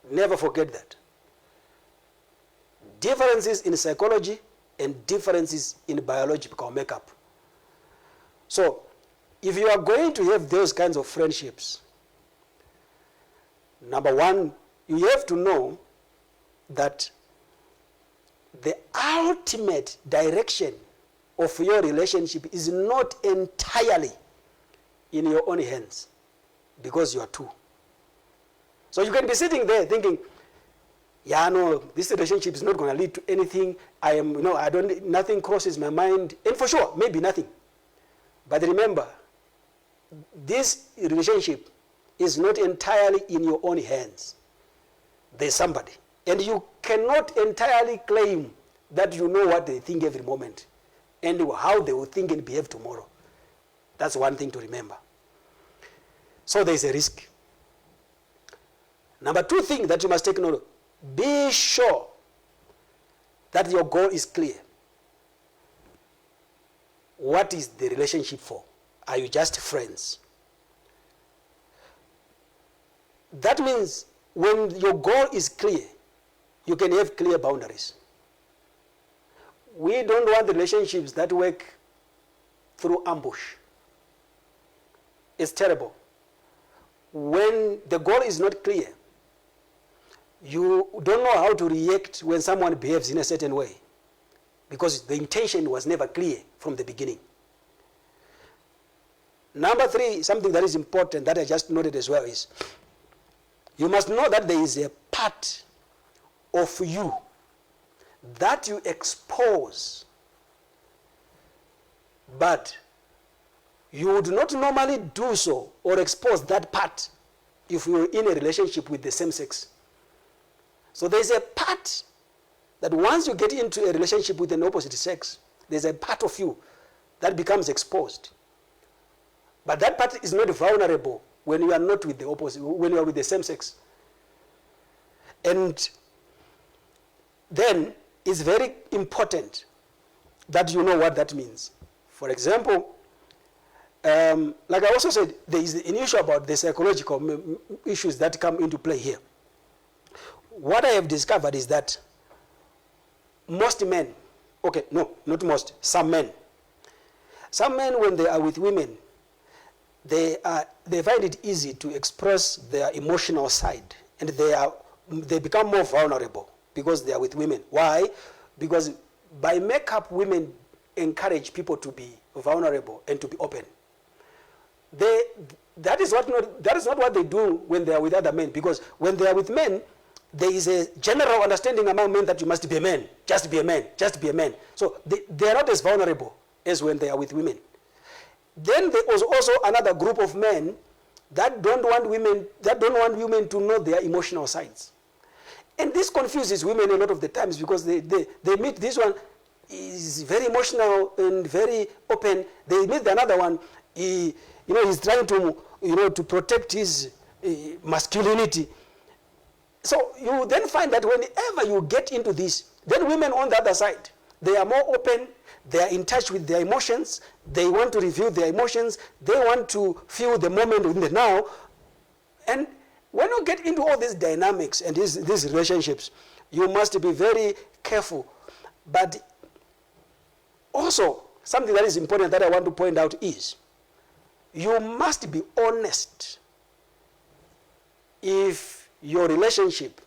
Never forget that. Differences in psychology and differences in biological makeup. So, if you are going to have those kinds of friendships, number one, you have to know that the ultimate direction of your relationship is not entirely in your own hands, because you are two. So you can be sitting there thinking, yeah, no, this relationship is not going to lead to anything. Nothing crosses my mind. And for sure, maybe nothing. But remember, this relationship is not entirely in your own hands. There's somebody. And you cannot entirely claim that you know what they think every moment and how they will think and behave tomorrow. That's one thing to remember. So there's a risk. Number two thing that you must take note of, be sure that your goal is clear. What is the relationship for? Are you just friends? That means when your goal is clear, you can have clear boundaries. We don't want relationships that work through ambush. It's terrible. When the goal is not clear, You don't know how to react when someone behaves in a certain way because the intention was never clear from the beginning. Number 3, something that is important that I just noted as well is you must know that there is a part of you that you expose, but you would not normally do so or expose that part if you were in a relationship with the same sex. So there's a part that once you get into a relationship with an opposite sex, there's a part of you that becomes exposed. But that part is not vulnerable when you are not with the opposite, when you are with the same sex. And then it's very important that you know what that means. For example, like I also said, there is an issue about the psychological issues that come into play here. What I have discovered is that most men, okay, no, not most, some men when they are with women, they find it easy to express their emotional side, and they become more vulnerable because they are with women. Why? Because by makeup, women encourage people to be vulnerable and to be open. That is not what they do when they are with other men, because when they are with men, there is a general understanding among men that you must be a man, just be a man, just be a man. So they are not as vulnerable as when they are with women. Then there was also another group of men that don't want women to know their emotional sides. And this confuses women a lot of the times because they meet this one is very emotional and very open. They meet another one, he's trying to protect his masculinity. So you then find that whenever you get into this, then women on the other side, they are more open, they are in touch with their emotions, they want to reveal their emotions, they want to feel the moment in the now. And when you get into all these dynamics and these relationships, you must be very careful. But also, something that is important that I want to point out is, you must be honest if your relationship,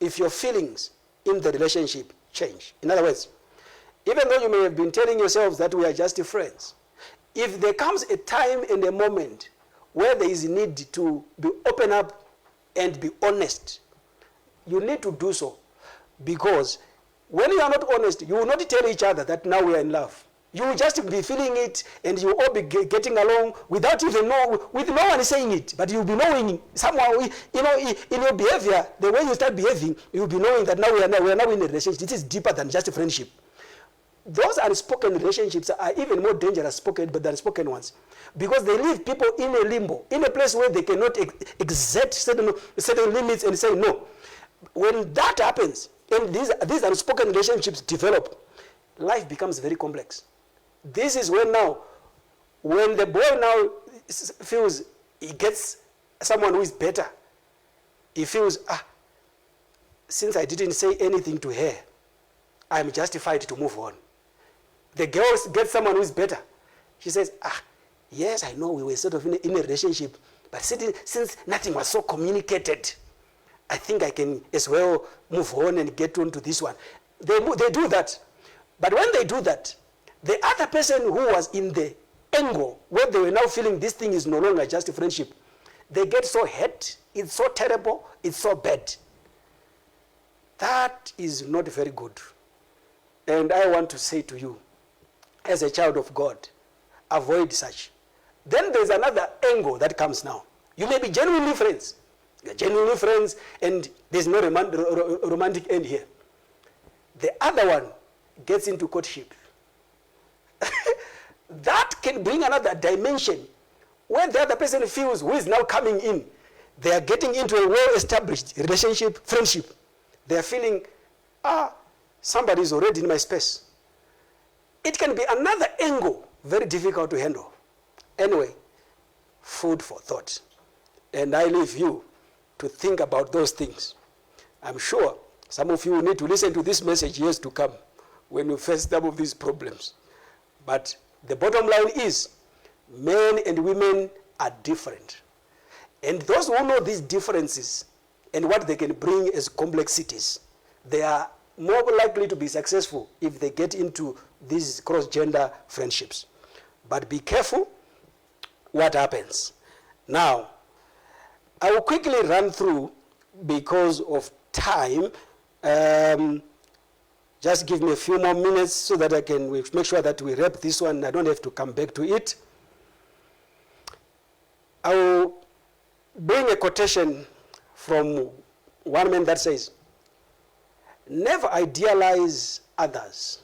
if your feelings in the relationship change. In other words, even though you may have been telling yourselves that we are just friends, if there comes a time and a moment where there is a need to be open up and be honest, you need to do so. Because when you are not honest, you will not tell each other that now we are in love. You will just be feeling it, and you will all be getting along without even with no one saying it. But you'll be knowing somehow, in your behavior, the way you start behaving, you'll be knowing that now we are now in a relationship. It is deeper than just a friendship. Those unspoken relationships are even more dangerous than spoken ones, because they leave people in a limbo, in a place where they cannot exert certain limits and say no. When that happens, and these unspoken relationships develop, life becomes very complex. This is when the boy now feels he gets someone who is better, he feels, since I didn't say anything to her, I'm justified to move on. The girl gets someone who is better. She says, yes, I know we were sort of in a relationship, but since nothing was so communicated, I think I can as well move on and get on to this one. They do that. But when they do that, the other person who was in the angle where they were now feeling this thing is no longer just a friendship, they get so hurt, it's so terrible, it's so bad. That is not very good. And I want to say to you, as a child of God, avoid such. Then there's another angle that comes now. You may be genuinely friends. You're genuinely friends, and there's no romantic end here. The other one gets into courtship. That can bring another dimension where the other person feels who is now coming in. They are getting into a well-established relationship, friendship. They are feeling, somebody is already in my space. It can be another angle, very difficult to handle. Anyway, food for thought. And I leave you to think about those things. I'm sure some of you will need to listen to this message years to come when you face some of these problems. But the bottom line is, men and women are different. And those who know these differences and what they can bring as complexities, they are more likely to be successful if they get into these cross-gender friendships. But be careful what happens. Now, I will quickly run through because of time. Just give me a few more minutes so that I can make sure that we wrap this one. I don't have to come back to it. I will bring a quotation from one man that says, never idealize others.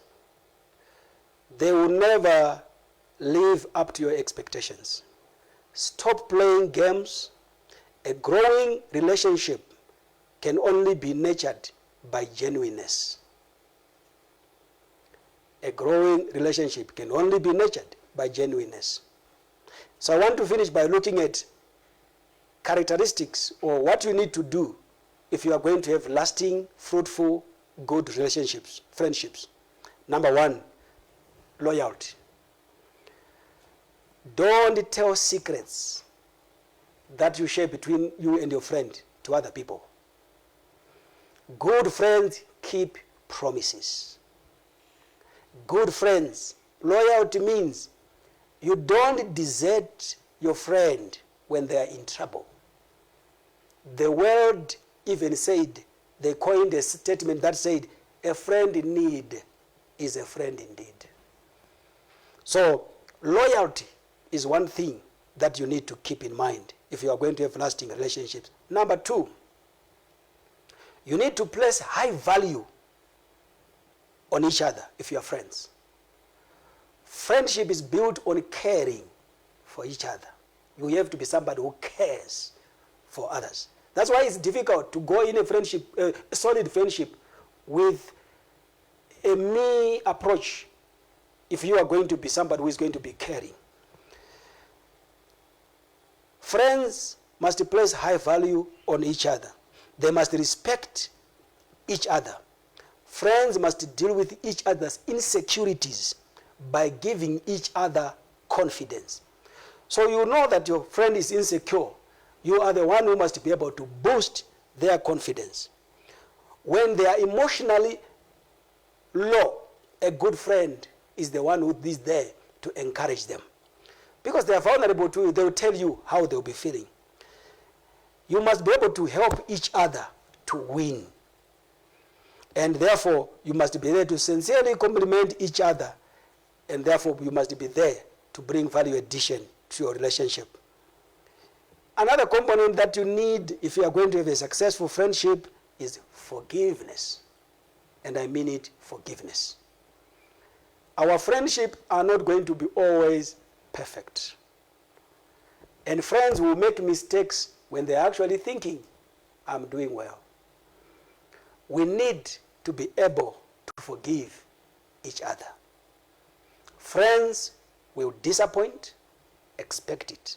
They will never live up to your expectations. Stop playing games. A growing relationship can only be nurtured by genuineness. A growing relationship can only be nurtured by genuineness. So I want to finish by looking at characteristics or what you need to do if you are going to have lasting, fruitful, good relationships, friendships. Number one, loyalty. Don't tell secrets that you share between you and your friend to other people. Good friends keep promises. Good friends, loyalty means you don't desert your friend when they are in trouble. The world even said, they coined a statement that said, a friend in need is a friend indeed. So loyalty is one thing that you need to keep in mind if you are going to have lasting relationships. Number two, you need to place high value on each other if you are friends. Friendship is built on caring for each other. You have to be somebody who cares for others. That's why it's difficult to go in a friendship, a solid friendship, with a me approach if you are going to be somebody who is going to be caring. Friends must place high value on each other. They must respect each other. Friends must deal with each other's insecurities by giving each other confidence. So you know that your friend is insecure. You are the one who must be able to boost their confidence. When they are emotionally low, a good friend is the one who is there to encourage them. Because they are vulnerable to you, they will tell you how they will be feeling. You must be able to help each other to win. And therefore, you must be there to sincerely compliment each other. And therefore, you must be there to bring value addition to your relationship. Another component that you need if you are going to have a successful friendship is forgiveness. And I mean it, forgiveness. Our friendships are not going to be always perfect. And friends will make mistakes when they're actually thinking, I'm doing well. We need to be able to forgive each other. Friends will disappoint, expect it.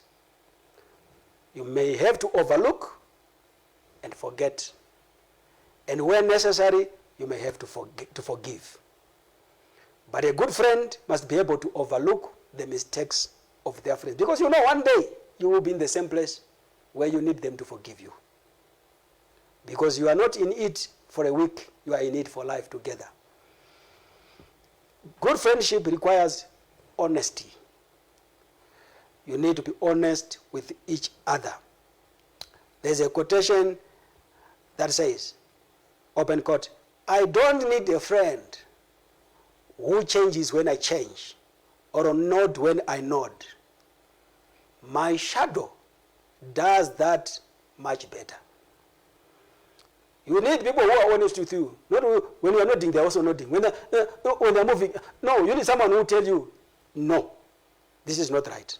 You may have to overlook and forget. And when necessary, you may have to forgive. But a good friend must be able to overlook the mistakes of their friends. Because you know one day you will be in the same place where you need them to forgive you. Because you are not in it for a week, you are in it for life together. Good friendship requires honesty. You need to be honest with each other. There's a quotation that says, open quote, I don't need a friend who changes when I change or nod when I nod. My shadow does that much better. You need people who are honest with you. Not when you are nodding, they are also nodding. When they are moving, no, you need someone who will tell you, no, this is not right.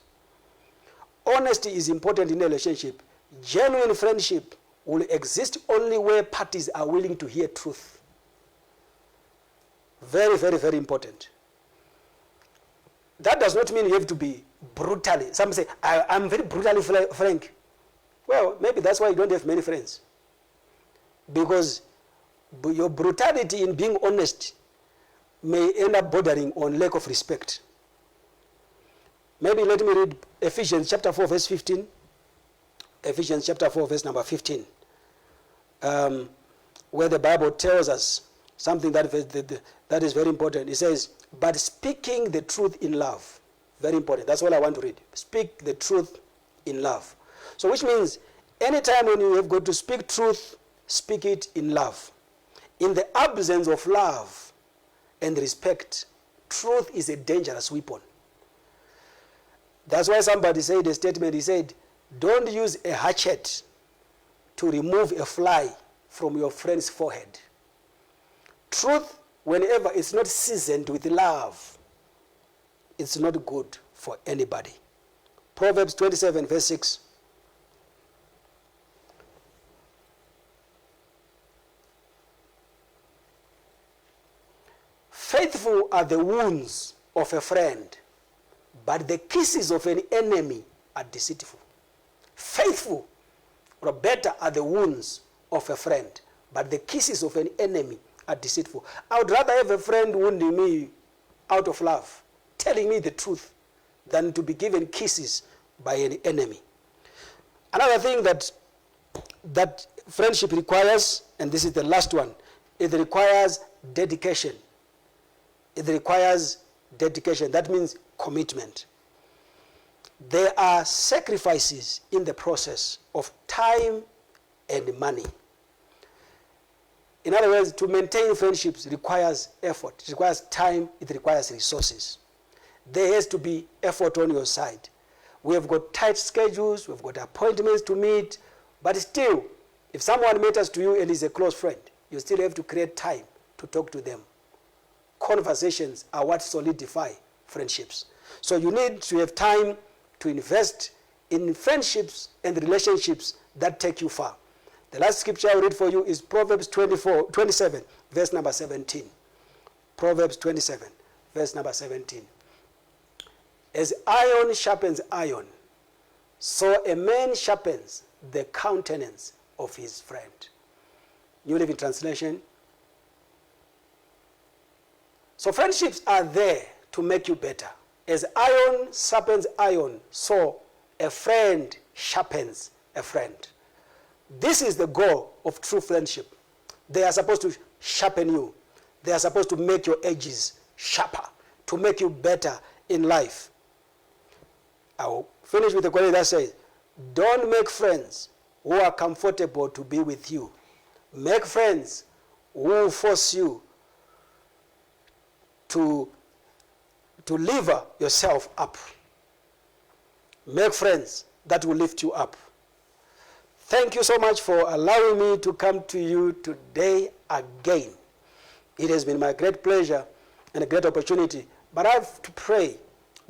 Honesty is important in a relationship. Genuine friendship will exist only where parties are willing to hear truth. Very, very, very important. That does not mean you have to be brutally. Some say, I'm very brutally frank. Well, maybe that's why you don't have many friends. Because your brutality in being honest may end up bordering on lack of respect. Maybe let me read Ephesians chapter 4, verse 15. Ephesians chapter 4, verse number 15. where the Bible tells us something that is very important. It says, but speaking the truth in love. Very important. That's all I want to read. Speak the truth in love. So which means anytime when you have got to speak truth, speak it in love. In the absence of love and respect, truth is a dangerous weapon. That's why somebody said a statement, he said, don't use a hatchet to remove a fly from your friend's forehead. Truth, whenever it's not seasoned with love, it's not good for anybody. Proverbs 27, verse 6. Faithful are the wounds of a friend, but the kisses of an enemy are deceitful. Faithful, or better, are the wounds of a friend, but the kisses of an enemy are deceitful. I would rather have a friend wounding me out of love, telling me the truth, than to be given kisses by an enemy. Another thing that friendship requires, and this is the last one, it requires dedication. It requires dedication. That means commitment. There are sacrifices in the process of time and money. In other words, to maintain friendships requires effort. It requires time. It requires resources. There has to be effort on your side. We have got tight schedules. We've got appointments to meet. But still, if someone matters to you and is a close friend, you still have to create time to talk to them. Conversations are what solidify friendships. So you need to have time to invest in friendships and relationships that take you far. The last scripture I'll read for you is Proverbs 27, verse number 17. Proverbs 27, verse number 17. As iron sharpens iron, so a man sharpens the countenance of his friend. New Living Translation. So friendships are there to make you better. As iron sharpens iron, so a friend sharpens a friend. This is the goal of true friendship. They are supposed to sharpen you. They are supposed to make your edges sharper, to make you better in life. I will finish with the quote that says, don't make friends who are comfortable to be with you. Make friends who force you to lever yourself up. Make friends that will lift you up. Thank you so much for allowing me to come to you today again. It has been my great pleasure and a great opportunity. But I have to pray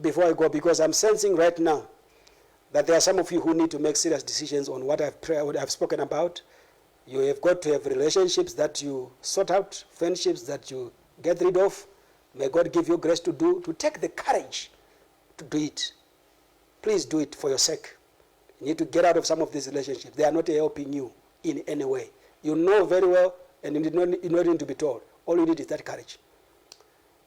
before I go, because I'm sensing right now that there are some of you who need to make serious decisions on what I've spoken about. You have got to have relationships that you sort out, friendships that you get rid of. May God give you grace to take the courage to do it. Please do it for your sake. You need to get out of some of these relationships. They are not helping you in any way. You know very well, and you don't need to be told. All you need is that courage.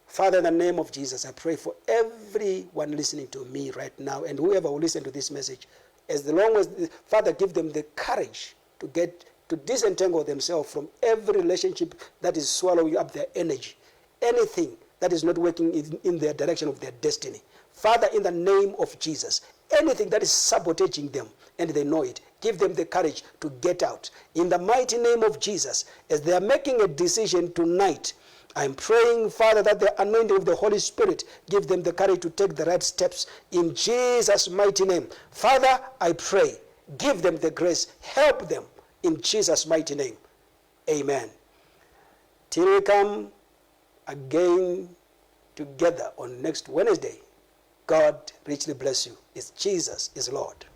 Father, in the name of Jesus, I pray for everyone listening to me right now, and whoever will listen to this message, Father, give them the courage to disentangle themselves from every relationship that is swallowing up their energy, anything that is not working in their direction of their destiny. Father, in the name of Jesus, anything that is sabotaging them, and they know it, give them the courage to get out. In the mighty name of Jesus, as they are making a decision tonight, I'm praying, Father, that the anointing of the Holy Spirit give them the courage to take the right steps in Jesus' mighty name. Father, I pray, give them the grace, help them in Jesus' mighty name. Amen. Till we come again together on next Wednesday, God richly bless you. It's Jesus is Lord.